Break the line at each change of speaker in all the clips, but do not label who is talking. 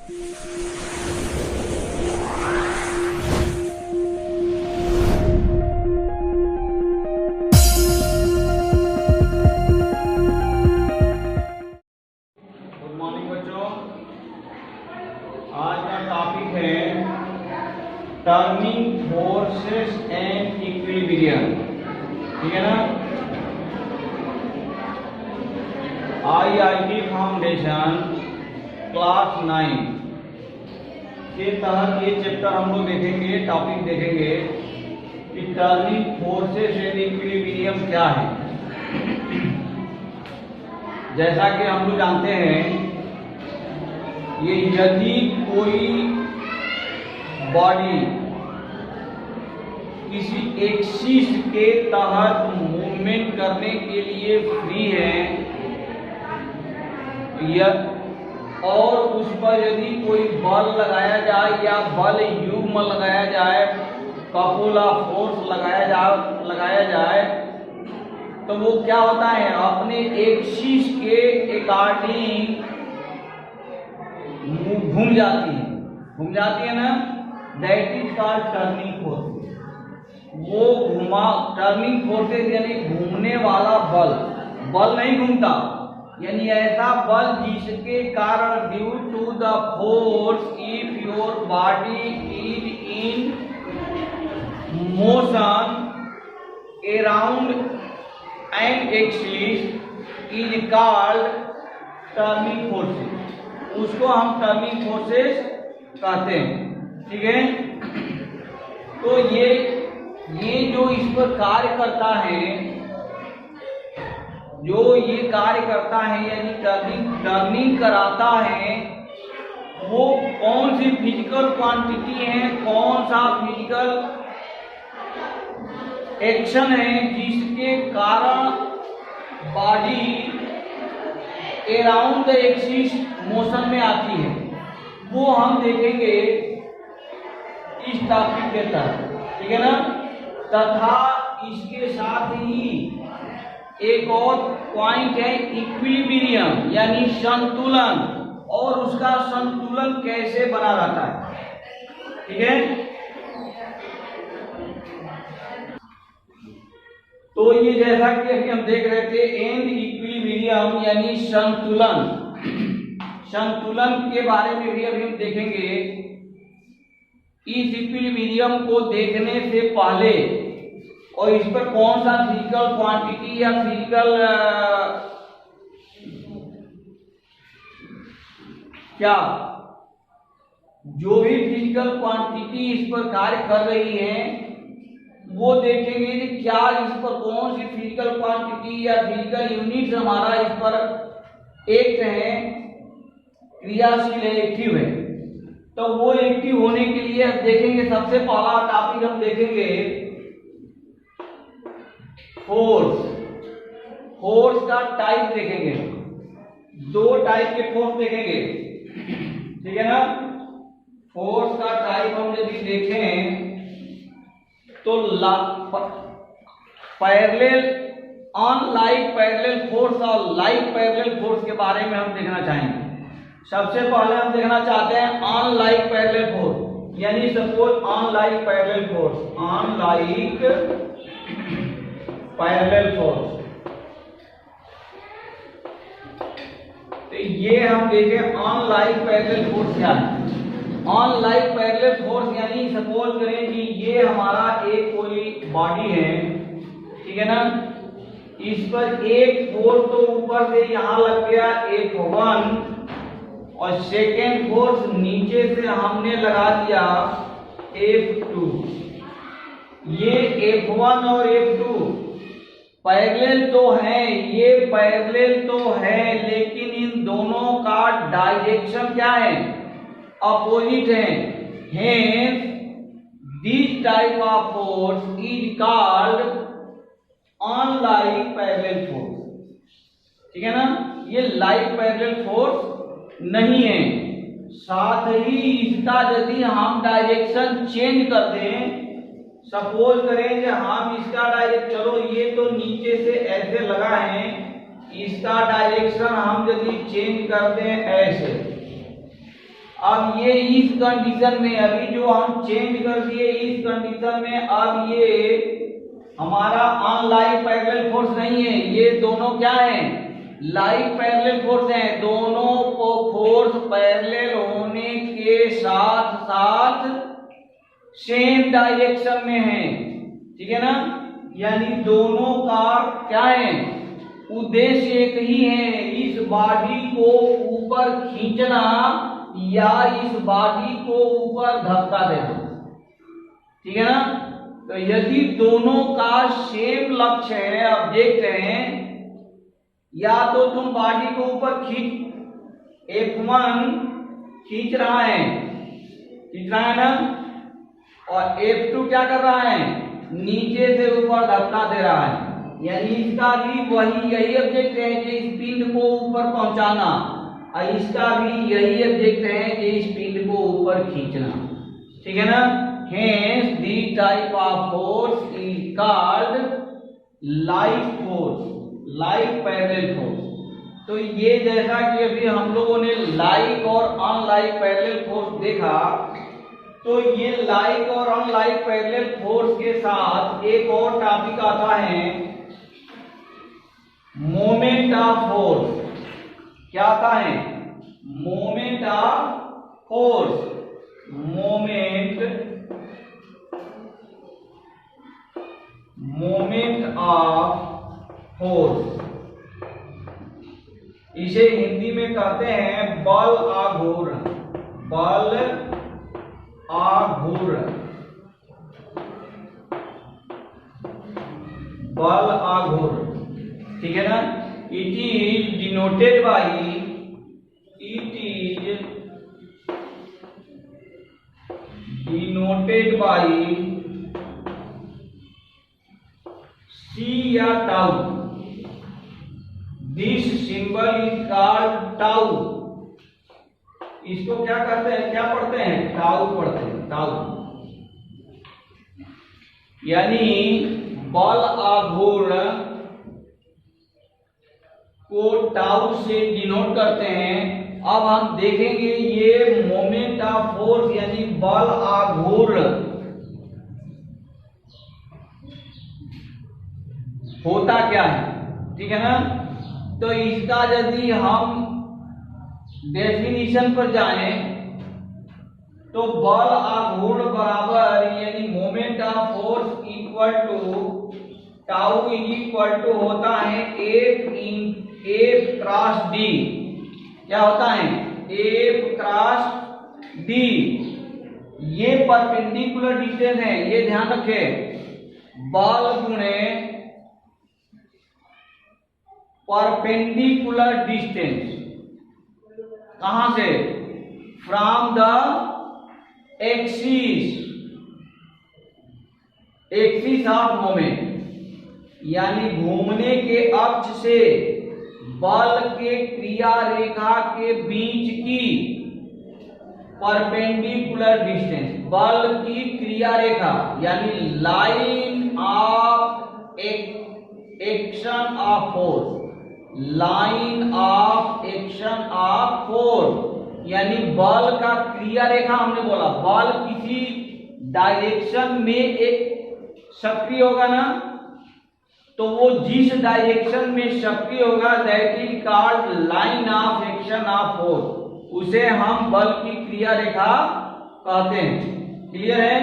आज का टॉपिक है टर्निंग फोर्सेस एंड इक्विलिब्रियम। ठीक है ना। IIT फाउंडेशन क्लास 9 के तहत ये चैप्टर हम लोग देखेंगे, टॉपिक देखेंगे कि टर्निंग फोर्सेस एंड इक्विलिब्रियम क्या है। जैसा कि हम लोग जानते हैं, ये यदि कोई बॉडी किसी एक्सिस के तहत मूवमेंट करने के लिए फ्री है और उस पर यदि कोई बल लगाया जाए या बल युग्म लगाया जाए, कपुल ऑफ फोर्स लगाया जाए तो वो क्या होता है, अपने एक्सिस के अकॉर्डिंग घूम जाती है ना। That is called turning force. वो टर्निंग फोर्सेस यानी घूमने वाला बल नहीं घूमता, यानी ऐसा बल जिसके कारण due to the force if your body is in motion around an axis is called turning forces. उसको हम टर्निंग फोर्सेस कहते हैं। ठीक है। तो ये जो इस पर कार्य करता है, यानी टर्निंग कराता है, वो कौन सी फिजिकल क्वांटिटी है, कौन सा फिजिकल एक्शन है जिसके कारण body around the axis motion में आती है, वो हम देखेंगे इस टॉपिक के तहत। ठीक है ना। तथा इसके साथ ही एक और पॉइंट है इक्विलिब्रियम, यानी संतुलन, और उसका संतुलन कैसे बना रहता है। ठीक है। तो ये जैसा कि अभी हम देख रहे थे, एंड इक्विलिब्रियम यानी संतुलन के बारे में भी अभी हम देखेंगे। इस इक्विलिब्रियम को देखने से पहले और इस पर कौन सा फिजिकल क्वांटिटी या फिजिकल जो भी फिजिकल क्वांटिटी इस पर कार्य कर रही है, वो देखेंगे कि क्या इस पर कौन सी फिजिकल क्वांटिटी या फिजिकल यूनिट हमारा इस पर एक्ट है, क्रियाशील है, एक्टिव है। तो वो एक्टिव होने के लिए देखेंगे, सबसे पहला टॉपिक हम देखेंगे फोर्स का टाइप देखेंगे। दो टाइप के फोर्स देखेंगे। ठीक है ना। फोर्स का टाइप हम यदि देखें तो पैरेलल, अनलाइक पैरेलल फोर्स और लाइक पैरेलल फोर्स के बारे में हम देखना चाहेंगे। सबसे पहले हम देखना चाहते हैं अनलाइक पैरेलल फोर्स, यानी सपोज अनलाइक पैरेलल फोर्स। तो ये हम देखें अनलाइक पैरेलल फोर्स क्या है। अनलाइक पैरेलल फोर्स यानी सपोज करें कि ये हमारा एक कोई बॉडी है, ठीक है ना। इस पर एक फोर्स तो ऊपर से यहां लग गया F1, और सेकेंड फोर्स नीचे से हमने लगा दिया F2। ये F1 और F2 पैरेलल तो है, ये पैरेलल तो है, लेकिन इन दोनों का डायरेक्शन क्या है, अपोजिट है। Hence this type of force is called unlike parallel force. ठीक है ना। ये लाइक पैरेलल फोर्स नहीं है। साथ ही इसका यदि हम डायरेक्शन चेंज कर दें, सपोज करें कि हम इसका डायरेक्ट, चलो ये तो नीचे से ऐसे लगा है, इसका डायरेक्शन हम यदि चेंज कर दें ऐसे, अब ये इस कंडीशन में अभी जो हम चेंज कर दिए इस कंडीशन में, अब ये हमारा ऑन लाइक पैरेलल फोर्स नहीं है, ये दोनों क्या है, लाइक पैरेलल फोर्स हैं। दोनों को फोर्स पैरेलल होने के साथ साथ सेम डायरेक्शन में है, ठीक है ना। यानी दोनों का क्या है, उद्देश्य एक ही है, इस बॉडी को ऊपर खींचना या इस बॉडी को ऊपर धक्का देना, ठीक है ना। तो यदि दोनों का सेम लक्ष्य है, ऑब्जेक्ट है, या तो तुम बॉडी को ऊपर F1 खींच रहा है ना, और F2 क्या कर रहा है, नीचे से ऊपर धक्का दे रहा है। यानी इसका भी यही ऑब्जेक्ट है कि इस पिंड को ऊपर पहुंचाना, और इसका भी यही ऑब्जेक्ट है कि इस पिंड को ऊपर खींचना, ठीक है ना। Hence the type of force is called like force, like parallel force। तो ये जैसा कि अभी हम लोगों ने लाइक और अनलाइक पैरेलल फोर्स देखा, तो ये लाइक और अनलाइक पैरेलल फोर्स के साथ एक और टॉपिक आता है, मोमेंट ऑफ फोर्स। क्या आता है, moment of force, moment of force, इसे हिंदी में कहते हैं बल आघूर्ण, बल आघूर्ण, बल आघूर्ण, ठीक है ना। It is denoted by, C या tau. This symbol is called tau. इसको क्या कहते हैं, क्या पढ़ते हैं, टाउ पढ़ते हैं, टाउ। यानी बल आघूर्ण को टाउ से डिनोट करते हैं। अब हम देखेंगे ये मोमेंट ऑफ फोर्स यानी बल आघूर्ण होता क्या है, ठीक है ना। तो इसका यदि हम डेफिनेशन पर जाएं तो बल आघूर्ण बराबर यानी moment of force equal to tau equal to होता है F क्रॉस D। क्या होता है, F क्रॉस D। ये परपेंडिकुलर डिस्टेंस है, ये ध्यान रखें, बल गुणे परपेंडिकुलर डिस्टेंस। कहां से, from the axis of moment, यानी घूमने के अक्ष से बल के क्रिया रेखा के बीच की परपेंडिकुलर डिस्टेंस, बल की क्रिया रेखा यानी line of action of force, line of action of force यानी बल का क्रिया रेखा। हमने बोला बल किसी डायरेक्शन में एक सक्रिय होगा ना, तो वो जिस डायरेक्शन में सक्रिय होगा that is called line of action of force, उसे हम बल की क्रिया रेखा कहते हैं। क्लियर है।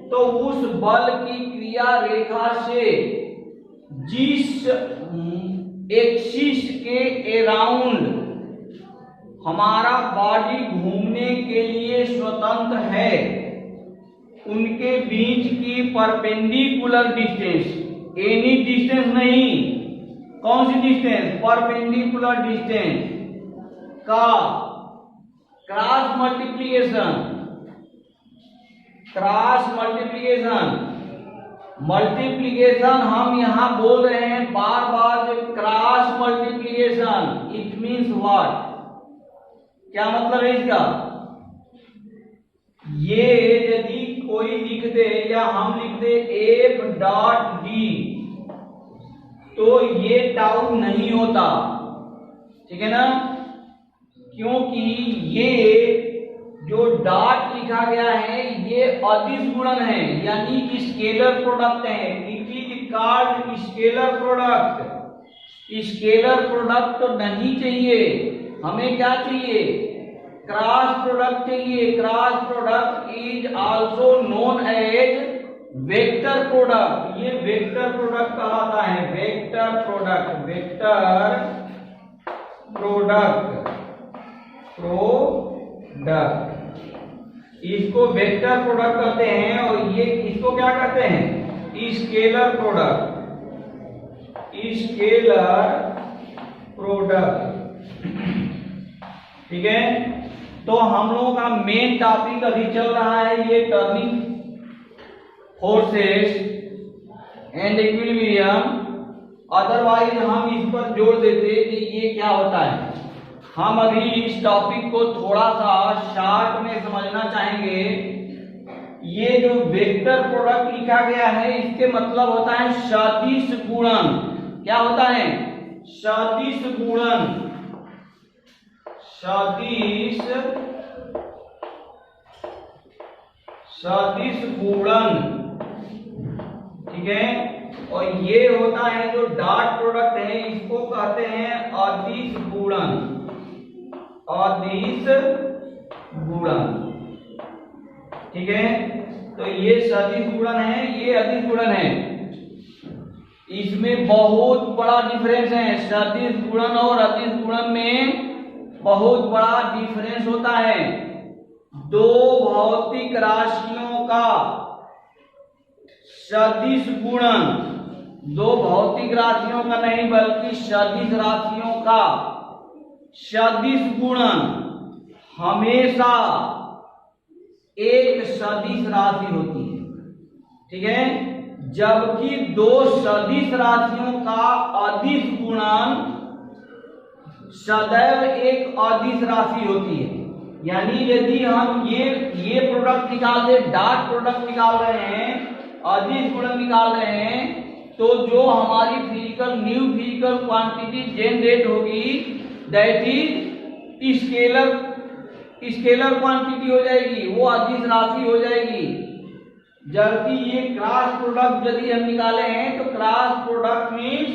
तो उस बल की क्रिया रेखा से जिस एक्सिस के अराउंड हमारा बॉडी घूमने के लिए स्वतंत्र है, उनके बीच की परपेंडिकुलर डिस्टेंस, एनी डिस्टेंस नहीं, कौन सी डिस्टेंस, परपेंडिकुलर डिस्टेंस का क्रॉस मल्टीप्लिकेशन, मल्टीप्लिकेशन हम यहां बोल रहे हैं बार बार, cross multiplication it means what, क्या मतलब है इसका। ये यदि कोई लिख दे या हम लिख दे F डॉट D तो ये टाउ नहीं होता, ठीक है ना, क्योंकि ये जो डॉट लिखा गया है ये अदिश गुणन है, यानी कि स्केलर प्रोडक्ट है। It is called scalar product. Scalar product तो नहीं चाहिए, हमें क्या चाहिए? क्रॉस प्रोडक्ट चाहिए। Cross product is also known as vector product. ये वेक्टर प्रोडक्ट कहलाता है, वेक्टर प्रोडक्ट। वेक्टर प्रोडक्ट इसको वेक्टर प्रोडक्ट कहते हैं। और ये इसको क्या कहते हैं? Scalar product. स्केलर प्रोडक्ट, ठीक है। तो हम लोगों का मेन टॉपिक अभी चल रहा है ये turning forces and equilibrium. Otherwise हम इस पर जोड़ देते कि ये क्या होता है। हम अभी इस टॉपिक को थोड़ा सा शॉर्ट में समझना चाहेंगे। ये जो वेक्टर प्रोडक्ट लिखा गया है इसके मतलब होता है सदिश गुणन। क्या होता है? सदिश गुणन। सदिश गुणन, ठीक है। और ये होता है जो डॉट प्रोडक्ट है इसको कहते हैं अदिश गुणन। अदिश गुणन, ठीक है। तो ये सदिश गुणन है, ये अदिश गुणन है। इसमें बहुत बड़ा डिफरेंस है। सदिश गुणन और अदिश गुणन में बहुत बड़ा डिफरेंस होता है। दो भौतिक राशियों का सदिश गुणन, दो भौतिक राशियों का नहीं बल्कि सदिश राशियों का सदिश गुणन हमेशा एक सदिश राशि होती है, ठीक है। जबकि दो सदिश राशियों का अदिश गुणन सदैव एक अदिश राशि होती है। यानी यदि हम ये प्रोडक्ट निकाल दे, डॉट प्रोडक्ट निकाल रहे हैं, अदिश गुणन निकाल रहे हैं, तो जो हमारी न्यू फिजिकल क्वांटिटी जनरेट होगी दैट इज स्केलर क्वांटिटी हो जाएगी, वो अदिश राशि हो जाएगी। जबकि ये क्रॉस प्रोडक्ट यदि हम निकाले हैं तो क्रॉस प्रोडक्ट मीन्स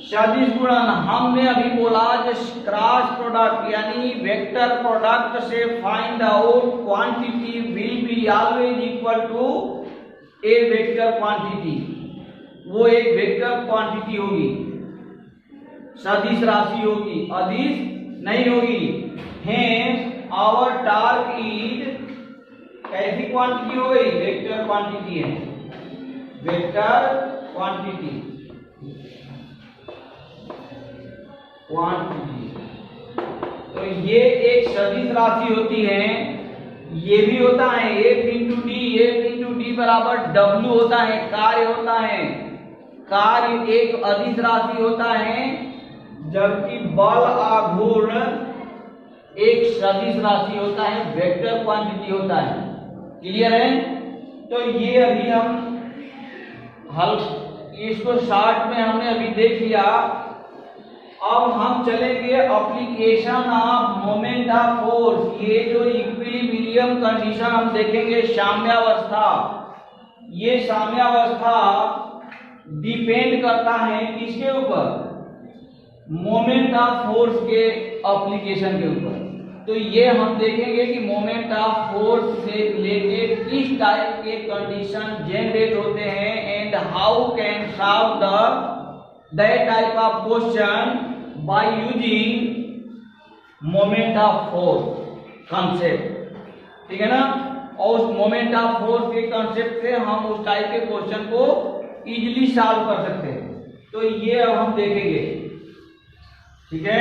सदिश गुणन। हमने अभी बोला जो क्रॉस प्रोडक्ट यानी वेक्टर प्रोडक्ट से find out quantity will be always equal to a vector quantity. वो एक वेक्टर क्वांटिटी होगी, सदिश राशि होगी, अदिश नहीं होगी। हेंस आवर टॉर्क इज कैसी क्वांटिटी हो गई? वेक्टर क्वांटिटी है, वेक्टर क्वांटिटी। तो ये एक सदिश राशि होती है। ये भी होता है F इंटू डी बराबर W होता है, कार्य होता है। कार्य एक अदिश राशि होता है, जबकि बल आघूर्ण एक सदिश राशि होता है, वेक्टर क्वांटिटी होता है। क्लियर है? तो ये अभी हम इसको शॉर्ट में हमने अभी देख लिया। अब हम चलेंगे application of moment of force. ये जो इक्विलिब्रियम कंडीशन हम देखेंगे, साम्यावस्था। ये साम्यावस्था डिपेंड करता है किसके ऊपर? मोमेंट ऑफ फोर्स के एप्लीकेशन के ऊपर। तो ये हम देखेंगे कि मोमेंट ऑफ फोर्स से रिलेटेड किस टाइप के कंडीशन जनरेट होते हैं and how can solve that type of question by using moment of force concept, ठीक है ना। और उस मोमेंट ऑफ फोर्स के कंसेप्ट से हम उस टाइप के क्वेश्चन को इजीली सॉल्व कर सकते हैं। तो ये अब हम देखेंगे, ठीक है।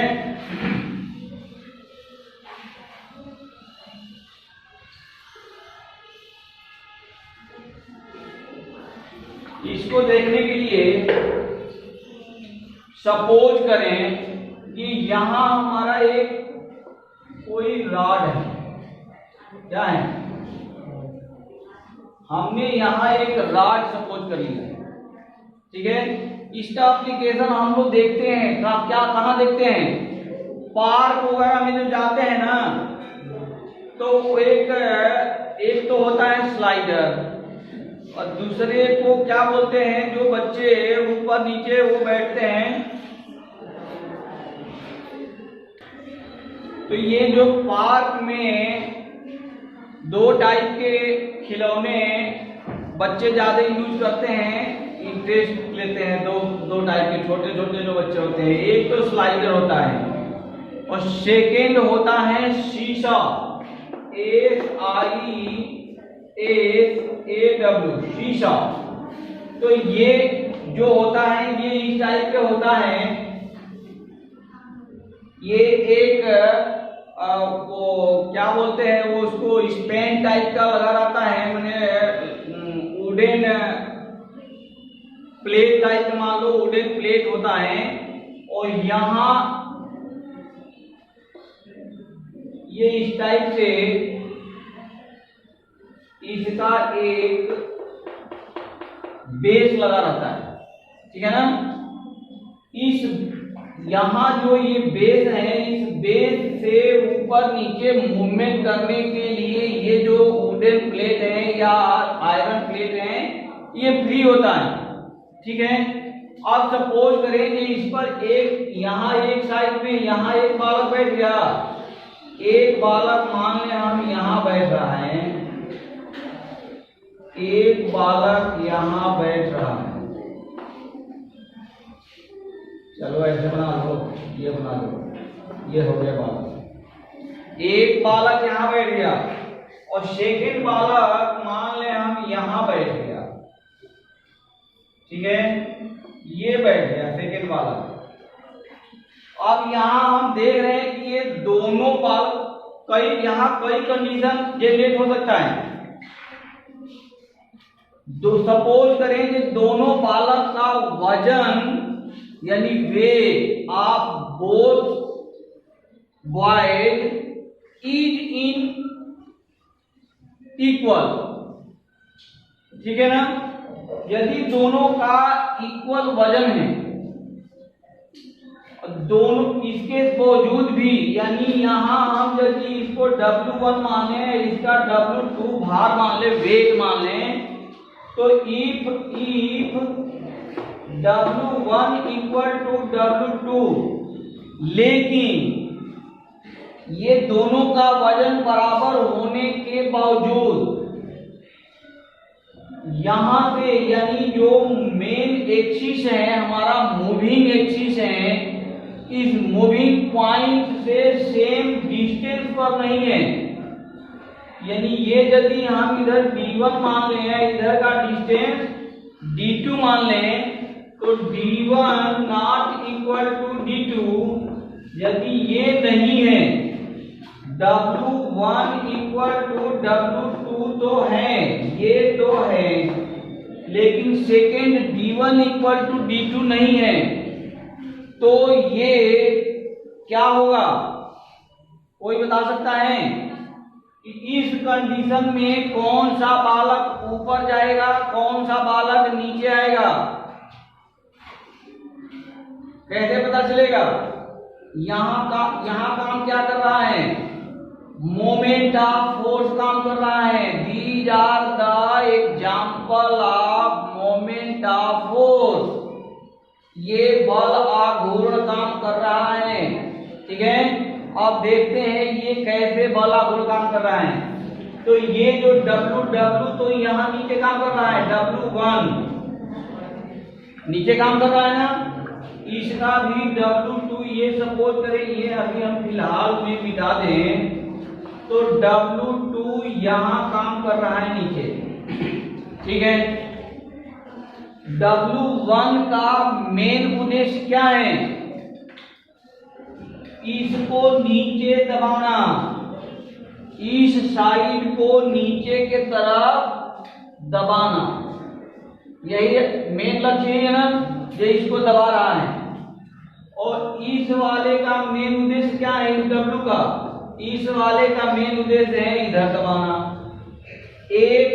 इसको देखने के लिए सपोज करें कि यहां हमारा एक कोई रॉड है, क्या है? हमने यहां एक रॉड सपोज कर लिया, ठीक है। इसका एप्लीकेशन हम लोग देखते हैं क्या कहां देखते हैं? पार्क वगैरह में जो जाते हैं ना, तो एक तो होता है स्लाइडर, और दूसरे को क्या बोलते हैं, जो बच्चे ऊपर नीचे वो बैठते हैं। तो ये जो पार्क में दो टाइप के खिलौने बच्चे ज्यादा यूज करते हैं, इंटरेस्ट लेते हैं, दो टाइप के छोटे छोटे जो बच्चे होते हैं। एक तो स्लाइडर होता है और सेकेंड होता है शीशा, SISAW, शीशा। तो ये जो होता है ये इस टाइप का होता है। ये एक वो क्या बोलते हैं, वो उसको स्पेन टाइप का लगा रहता है, मैंने वुडन प्लेट टाइप, मान लो वुडन प्लेट होता है। और यहाँ ये इस टाइप से इसका एक बेस लगा रहता है, ठीक है ना। इस यहाँ जो ये बेस है, इस बेस से ऊपर नीचे मूवमेंट करने के लिए ये जो वुडन प्लेट है या आयरन प्लेट है ये फ्री होता है, ठीक है। अब सपोज करें कि इस पर एक यहाँ एक साइड में यहाँ एक बालक बैठ गया, एक बालक मान लें हम यहाँ बैठ रहा है, एक बालक यहाँ बैठ रहा है। चलो ऐसे बना लो, ये बना लो, ये हो गया बालक। एक बालक यहाँ बैठ गया और सेकंड बालक मान लें हम यहाँ बैठ गया, ठीक है, ये बैठ गया सेकंड बालक। अब यहाँ हम देख रहे हैं कि ये दोनों बालक यहाँ कई कंडीशन जनरेट हो सकता है। सपोज करें कि दोनों बालक का वजन यानी weight of both boys is in equal, ठीक है ना। यदि दोनों का इक्वल वजन है, दोनों इसके बावजूद भी, यानी यहाँ हम यदि इसको W1 माने, इसका W2 भार मान ले, वेट मान ले, तो if W1 equal to W2, लेकिन ये दोनों का वजन बराबर होने के बावजूद यहां से, यानी जो मेन एक्सिस है हमारा, मूविंग एक्सिस है, इस मूविंग पॉइंट से सेम डिस्टेंस पर नहीं है। यानी ये यदि हम इधर D1 मान लें, इधर का डिस्टेंस D2 मान लें, तो D1 not equal to D2, यदि ये नहीं है, W1 इक्वल टू W2 तो है, ये तो है, लेकिन second D1 equal to D2 नहीं है, तो ये क्या होगा, कोई बता सकता है कि इस कंडीशन में कौन सा बालक ऊपर जाएगा, कौन सा बालक नीचे आएगा, कैसे पता चलेगा। यहाँ काम क्या कर रहा है, मोमेंट ऑफ फोर्स काम कर रहा है। These are the example of moment of force, ये बल आघूर्ण काम कर रहा है, ठीक है। अब देखते हैं ये कैसे बल आघूर्ण काम कर रहा है। तो ये जो W तो यहाँ नीचे काम कर रहा है, W1 नीचे काम कर रहा है ना, इसका भी W2, ये सपोज करें, ये अभी हम फिलहाल में मिटा दें, तो W2 यहाँ काम कर रहा है नीचे, ठीक है। W1 का मेन उद्देश्य क्या है, इसको नीचे दबाना, इस साइड को नीचे के तरफ दबाना, यही मेन लक्ष्य है ना, जो इसको दबा रहा है। और इस वाले का मेन उद्देश्य क्या है, इस W का, इस वाले का मेन उद्देश्य है इधर दबाना, एक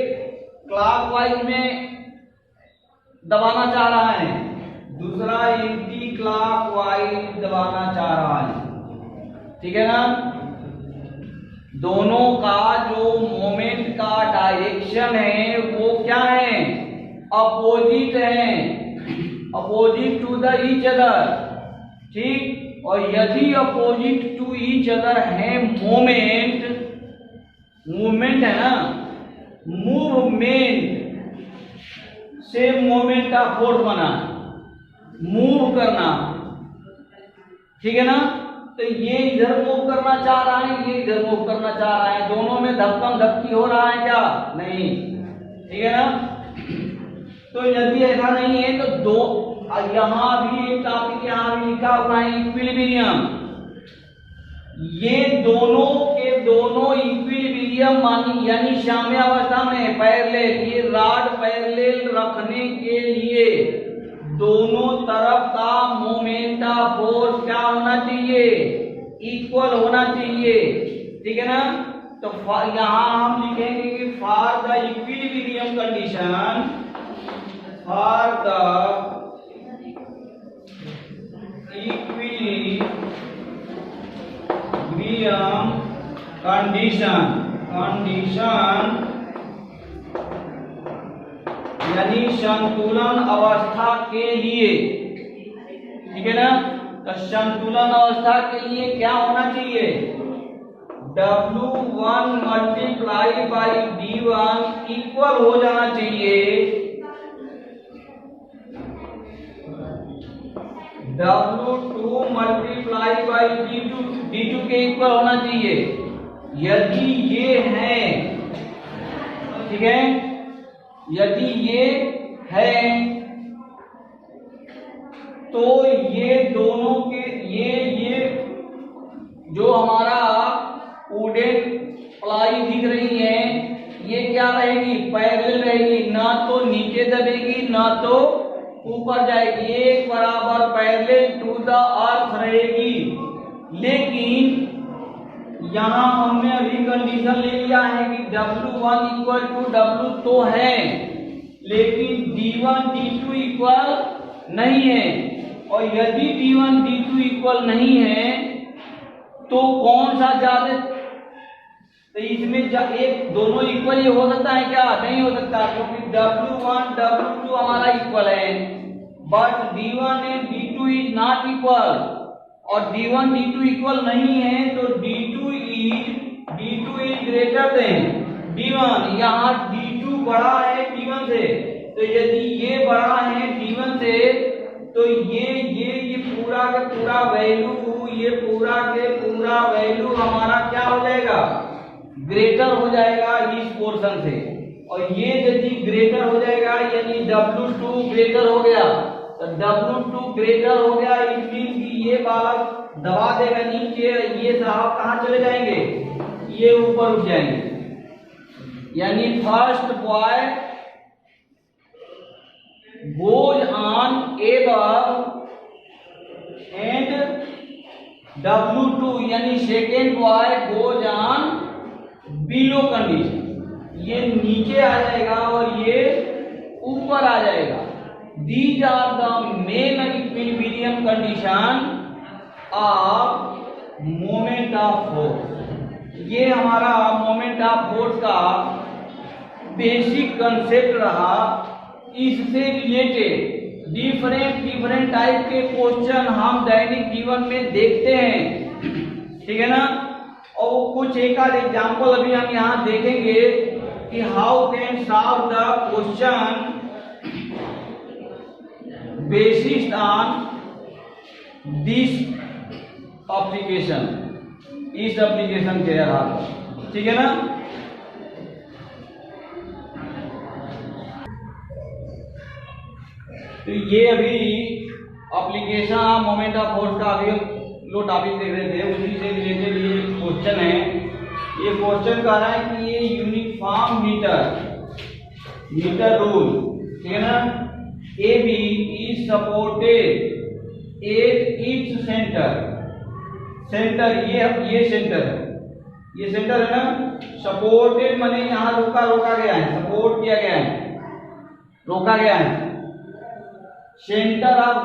क्लॉकवाइज में दबाना चाह रहा है, दूसरा एंटी क्लॉकवाइज दबाना चाह रहा है, ठीक है ना। दोनों का जो मोमेंट का डायरेक्शन है वो क्या है, अपोजिट है, opposite to the each other, ठीक। और यदि अपोजिट टू ईच अदर है मोमेंट, मूवमेंट है ना, मूवमेंट से मोमेंट का फोर्स बना, मूव करना, ठीक है ना। तो ये इधर मूव करना चाह रहा है, ये इधर मूव करना चाह रहा है, दोनों में धक्कम धक्की हो रहा है क्या, नहीं, ठीक है ना। तो यदि ऐसा नहीं है तो दो, यहां भी एक टॉपिक यहां भी लिखा हुआ है इक्विलिब्रियम, ये दोनों के दोनों इक्विलिब्रियम मानी यानी साम्य अवस्था में पैरेलल, ये रॉड पैरेलल रखने के लिए दोनों तरफ का मोमेंट ऑफ फोर्स क्या होना चाहिए, इक्वल होना चाहिए, ठीक है ना। तो यहां हम लिखेंगे कि for the equilibrium condition, for the equilibrium condition, यानी संतुलन अवस्था के लिए, ठीक है ना। तो संतुलन अवस्था के लिए क्या होना चाहिए, W1 multiply by D1 equal हो जाना चाहिए W2 मल्टीप्लाई बाई D2 के इक्वल होना चाहिए। यदि ये है, ठीक है, यदि ये है तो ये दोनों के ये जो हमारा वुडन प्लाई दिख रही है ये क्या रहेगी, पैरेलल रहेगी, ना तो नीचे दबेगी ना तो ऊपर जाएगी, एक बराबर पैरेलल टू द अर्थ रहेगी। लेकिन यहां हमने अभी कंडीशन ले लिया है कि W1 इक्वल टू W तो है, लेकिन D1 D2 इक्वल नहीं है। और यदि D1 D2 इक्वल नहीं है तो कौन सा ज्यादा, तो इसमें एक दोनों इक्वल ही हो सकता है क्या, नहीं हो सकता, क्योंकि W1 W2 हमारा इक्वल है, but D1 and D2 is not equal, और D1 D2 इक्वल नहीं है तो D2 is greater than D1, यहाँ D2 बड़ा है D1 से, तो यदि ये बड़ा है D1 से तो ये पूरा का पूरा वैल्यू, ये पूरा के पूरा वैल्यू हमारा क्या हो जाएगा, ग्रेटर हो जाएगा इस पोर्शन से। और ये यदि ग्रेटर हो जाएगा यानी W2 ग्रेटर हो गया, तो W2 ग्रेटर हो गया इट मीन कि ये बालक दबा देगा नीचे, ये साहब कहाँ चले जाएंगे, ये ऊपर उठ जाएंगे, यानी first boy goes on above and W2 यानी second boy goes on below condition, ये नीचे आ जाएगा और ये ऊपर आ जाएगा। These are the main equilibrium condition of moment of force। ये हमारा मोमेंट ऑफ फोर्स का बेसिक कंसेप्ट रहा। इससे रिलेटेड डिफरेंट टाइप के क्वेश्चन हम दैनिक जीवन में देखते हैं, ठीक है ना। और कुछ एक आध एग्जाम्पल अभी हम यहाँ देखेंगे कि how can solve the question based on this application, इस एप्लीकेशन के आधार पर, ठीक है ना। तो ये अभी एप्लीकेशन मोमेंट ऑफ फोर्स का अभी लो टॉपिक देख रहे थे, उसी से रिलेटेड ये क्वेश्चन है। ये क्वेश्चन कह रहा है कि ये यूनिफॉर्म मीटर रूल, ठीक है ना, A B is supported at its centre, ये सेंटर है, ये सेंटर है ना। सपोर्टेड माने यहाँ रोका गया है, सपोर्ट किया गया है, रोका गया है। सेंटर ऑफ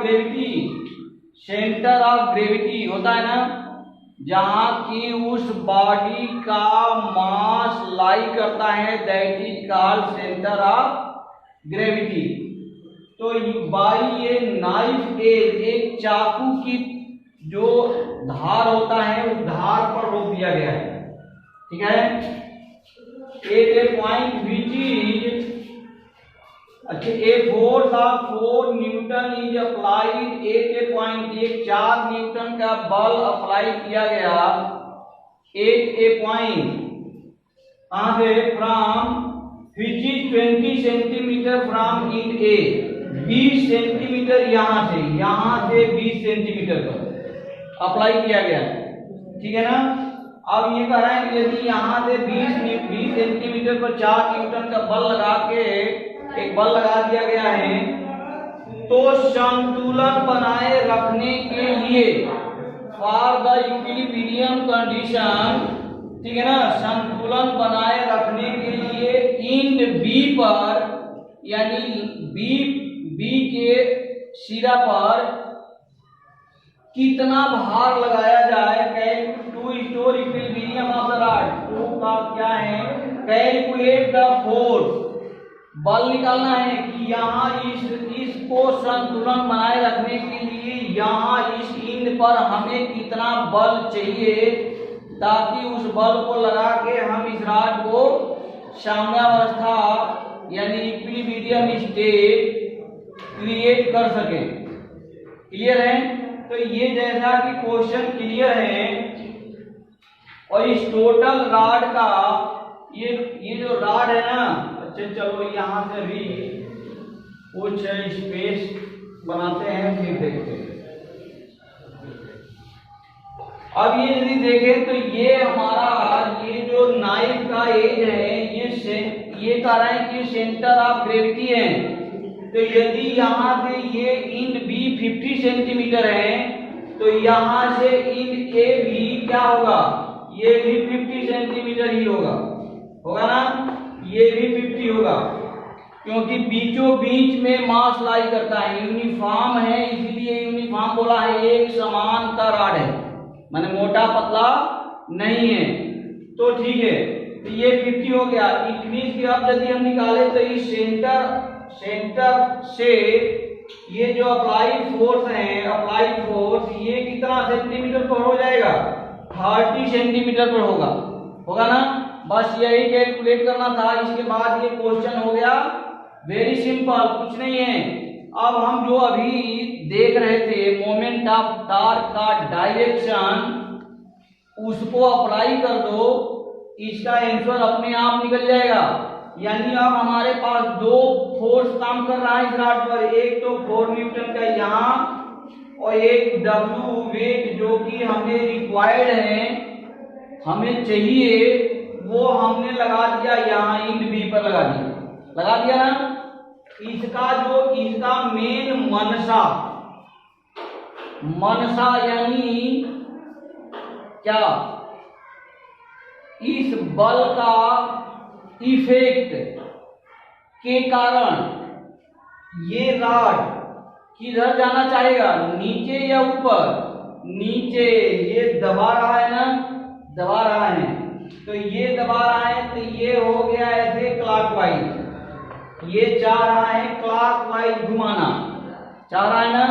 ग्रेविटी होता है ना, जहां की उस बॉडी का मास लाई करता है, that is called centre of gravity. तो बाई ए नाइफ एज, एक चाकू की जो धार होता है उस धार पर रोक दिया गया है, ठीक है। At a point which is, अच्छा, a force of 4 newton is applied at a point, एक 4 न्यूटन का बल अप्लाई किया गया at a point, from which is 20 centimetre from in a, 20 centimetre यहां से 20 सेंटीमीटर पर अप्लाई किया गया है, ठीक है ना। अब ये कह रहा है कि यदि यहाँ से 20 सेंटीमीटर पर 4 न्यूटन का बल लगा के एक बल लगा दिया गया है, तो संतुलन बनाए रखने के लिए फॉर द इक्विलिब्रियम कंडीशन, ठीक है ना, संतुलन बनाए रखने के लिए इंड बी पर, यानी बी के सिरा पर कितना भार लगाया जाए, to store equilibrium of the rod, two का क्या है, कैलकुलेट द फोर्स, बल निकालना है कि यहाँ इसको संतुलन बनाए रखने के लिए यहाँ इस इंड पर हमें कितना बल चाहिए, ताकि उस बल को लगा के हम इस रॉड को साम्यावस्था यानी इक्विलिब्रियम स्टेट क्रिएट कर सके। क्लियर है? तो ये जैसा कि क्वेश्चन क्लियर है, और इस टोटल रॉड का ये जो रॉड है ना, अच्छा चलो यहाँ से भी कुछ स्पेस बनाते हैं फिर देखते हैं। अब ये यदि देखें तो ये हमारा ये जो नाइफ का एज है, ये कह रहा है कि सेंटर ऑफ ग्रेविटी है। तो यदि यहाँ से ये इंड बी 50 सेंटीमीटर है, तो यहाँ से इंड ए भी क्या होगा, ये भी 50 सेंटीमीटर ही होगा ना, ये भी 50 होगा, क्योंकि बीचों बीच में मास लाई करता है, यूनिफॉर्म है, इसीलिए यूनिफॉर्म बोला है, एक समान का रॉड है, माने मोटा पतला नहीं है। तो ठीक है, तो ये 50 हो गया। इक्कीस की अब यदि हम निकाले तो इस सेंटर से ये जो अप्लाइड फोर्स है, अप्लाइड फोर्स ये कितना सेंटीमीटर पर हो जाएगा, 30 सेंटीमीटर पर होगा ना। बस यही कैलकुलेट करना था। इसके बाद ये क्वेश्चन हो गया वेरी सिंपल, कुछ नहीं है। अब हम जो अभी देख रहे थे मोमेंट ऑफ टॉर्क का डायरेक्शन, उसको अप्लाई कर दो, इसका आंसर अपने आप निकल जाएगा। यानी अब हमारे पास दो फोर्स काम कर रहा है इस रॉड पर, एक तो 4 न्यूटन का यहाँ और एक W वेट जो कि हमें रिक्वायर्ड है, हमें चाहिए, वो हमने लगा दिया यहाँ इंड बी पर लगा दिया ना। इसका मेन मनसा यानी क्या, इस बल का इफेक्ट के कारण ये रॉड किधर जाना चाहेगा, नीचे या ऊपर, नीचे। ये दबा रहा है ना, दबा रहा है, तो ये दबा रहा है, तो ये हो गया ऐसे क्लॉकवाइज, ये चाह रहा है क्लॉकवाइज घुमाना, चाह रहा है ना।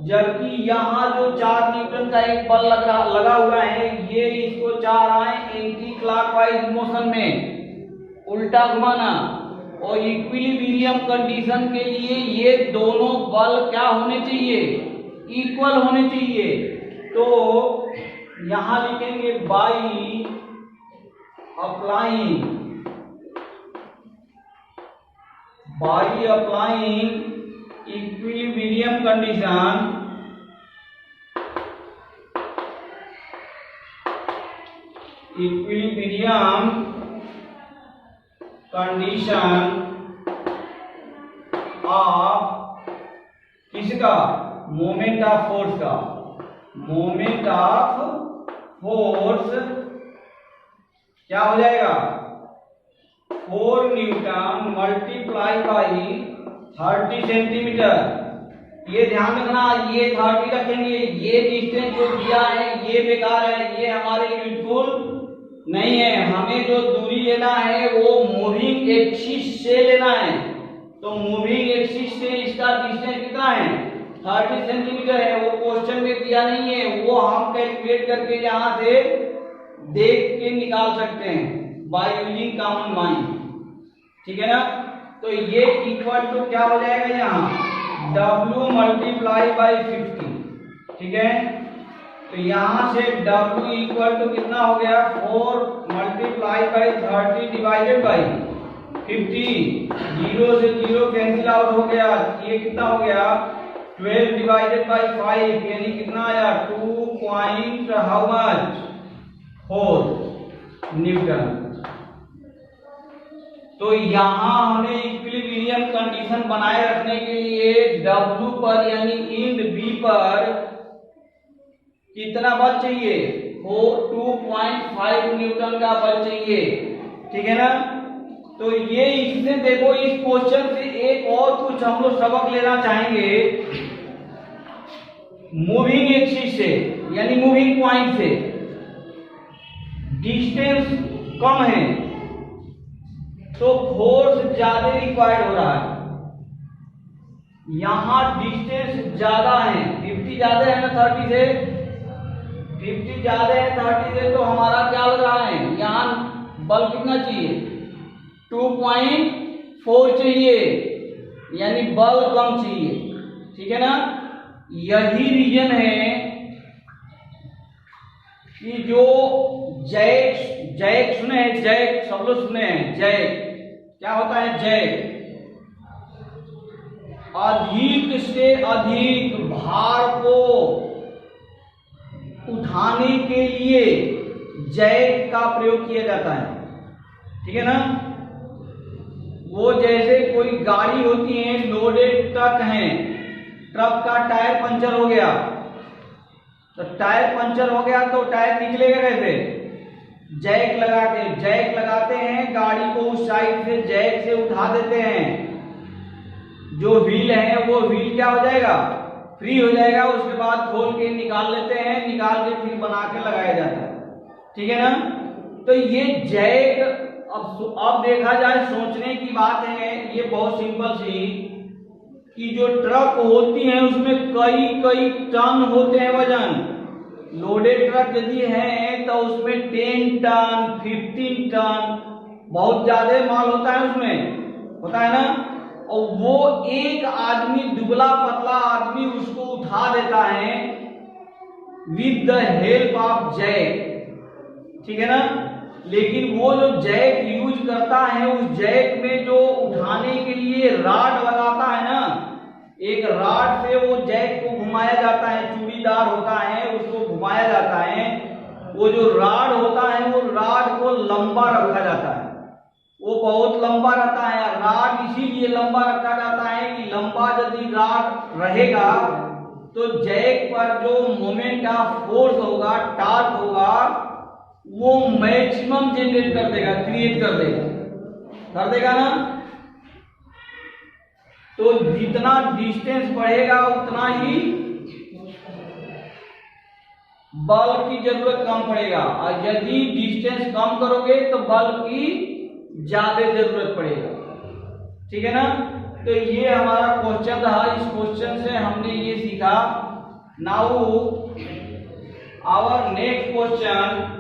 जबकि यहाँ जो 4 न्यूटन का एक बल लगा हुआ है, ये इसको चाह रहा है एंटी क्लॉकवाइज मोशन में, उल्टा घुमाना। और इक्विलिब्रियम कंडीशन के लिए ये दोनों बल क्या होने चाहिए, इक्वल होने चाहिए। तो यहाँ लिखेंगे by applying equilibrium condition, of किसका, मोमेंट ऑफ फोर्स का। मोमेंट ऑफ फोर्स क्या हो जाएगा, 4 न्यूटन मल्टीप्लाई बाई 30 सेंटीमीटर ये ध्यान रखना, ये 30 रखेंगे, ये डिस्टेंस जो दिया है ये बेकार है, ये हमारे यूजफुल नहीं है। हमें जो दूरी लेना है वो मूविंग एक्सिस से लेना है। तो मूविंग एक्सिस से इसका डिस्टेंस कितना है, 30 सेंटीमीटर है। वो क्वेश्चन में दिया नहीं है, वो हम कैलकुलेट करके यहाँ से देख के निकाल सकते हैं बाय यूजिंग कॉमन माइंड, ठीक है ना। तो ये इक्वल टू क्या हो जाएगा यहाँ W मल्टीप्लाई बाई 50, ठीक है। तो यहाँ से W इक्वल टू कितना हो गया 4 मल्टीप्लाई बाई 30 डिवाइडेड बाई 50, 0 से 0 कैंसिल आउट हो गया, ये कितना हो गया 12 डिवाइडेड बाई 5 यानी कितना आया 2 पॉइंट हाउ मच 4 न्यूटन। तो यहाँ हमें इक्विलिब्रियम कंडीशन बनाए रखने के लिए W पर यानी इंड B पर कितना बल चाहिए, 2.5 न्यूटन का बल चाहिए, ठीक है ना। तो ये इससे देखो, इस क्वेश्चन से एक और कुछ हम लोग सबक लेना चाहेंगे मूविंग एक्सिस से यानी मूविंग पॉइंट से। डिस्टेंस कम है तो फोर्स ज्यादा रिक्वायर्ड हो रहा है। यहां डिस्टेंस ज्यादा है, 50 ज्यादा है ना 30 से, 50 ज्यादा है 30 से, तो हमारा क्या लग रहा है यहाँ बल कितना चाहिए 2.4 चाहिए, यानी बल कम चाहिए, ठीक है ना। यही रीजन है कि जो जैक सुने हैं, जैक सब लोग सुने हैं, जैक क्या होता है, जैक अधिक से अधिक भार को उठाने के लिए जैक का प्रयोग किया जाता है, ठीक है ना। वो जैसे कोई गाड़ी होती है, लोडेड ट्रक है, ट्रक का टायर पंचर हो गया, तो टायर पंचर हो गया तो टायर निकलेगा कैसे, जैक लगा के, जैक लगाते हैं, गाड़ी को उस साइड से जैक से उठा देते हैं, जो व्हील है वो व्हील क्या हो जाएगा फ्री हो जाएगा, उसके बाद खोल के निकाल लेते हैं, निकाल के फिर बना के लगाया जाता है, ठीक है ना। तो ये जैक अब देखा जाए, सोचने की बात है, ये बहुत सिंपल सी कि जो ट्रक होती हैं उसमें कई कई टन होते हैं वजन। लोडेड ट्रक यदि है तो उसमें 10 टन 15 टन बहुत ज्यादा माल होता है, उसमें होता है ना। और वो एक आदमी, दुबला पतला आदमी उसको उठा देता है with the help of jack, ठीक है ना। लेकिन वो जो जैक यूज करता है, उस जैक में जो उठाने के लिए राड लगाता है ना, एक राड से वो जैक को घुमाया जाता है, चूड़ीदार होता है, उसको घुमाया जाता है। वो जो राड होता है वो राड को लंबा रखा जाता है, वो बहुत लंबा रहता है। राड इसीलिए लंबा रखा जाता है कि लंबा यदि राड रहेगा तो जैक पर जो मोमेंट ऑफ फोर्स होगा, टॉर्क होगा, वो मैक्सिमम जनरेट कर देगा, क्रिएट कर देगा ना। तो जितना डिस्टेंस बढ़ेगा उतना ही बल की जरूरत कम पड़ेगा, और यदि डिस्टेंस कम करोगे तो बल की ज्यादा जरूरत पड़ेगा, ठीक है ना। तो ये हमारा क्वेश्चन रहा, इस क्वेश्चन से हमने ये सीखा। Now our next question.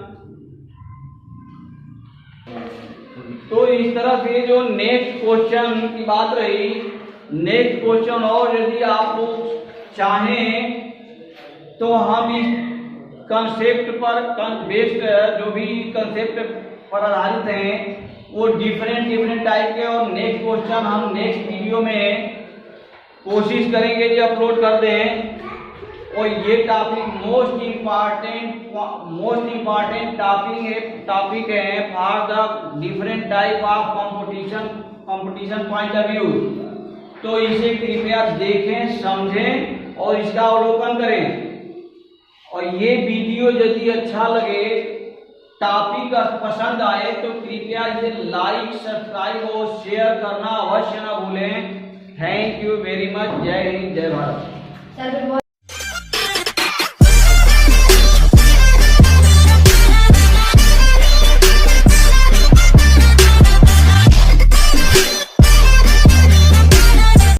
तो इस तरह से जो नेक्स्ट क्वेश्चन की बात रही, नेक्स्ट क्वेश्चन और यदि आप लोग चाहें तो हम इस कंसेप्ट पर बेस्ड जो भी कंसेप्ट पर आधारित हैं वो डिफरेंट टाइप के, और नेक्स्ट क्वेश्चन हम नेक्स्ट वीडियो में कोशिश करेंगे कि अपलोड कर दें। और ये टॉपिक मोस्ट इम्पॉर्टेंट टॉपिक है for the different type of competition point of view. तो इसे कृपया देखें, समझें और इसका अवलोकन करें। और ये वीडियो यदि अच्छा लगे, टॉपिक पसंद आए तो कृपया इसे लाइक, सब्सक्राइब और शेयर करना अवश्य न भूलें। Thank you very much. जय हिंद, जय भारत।
सर फिर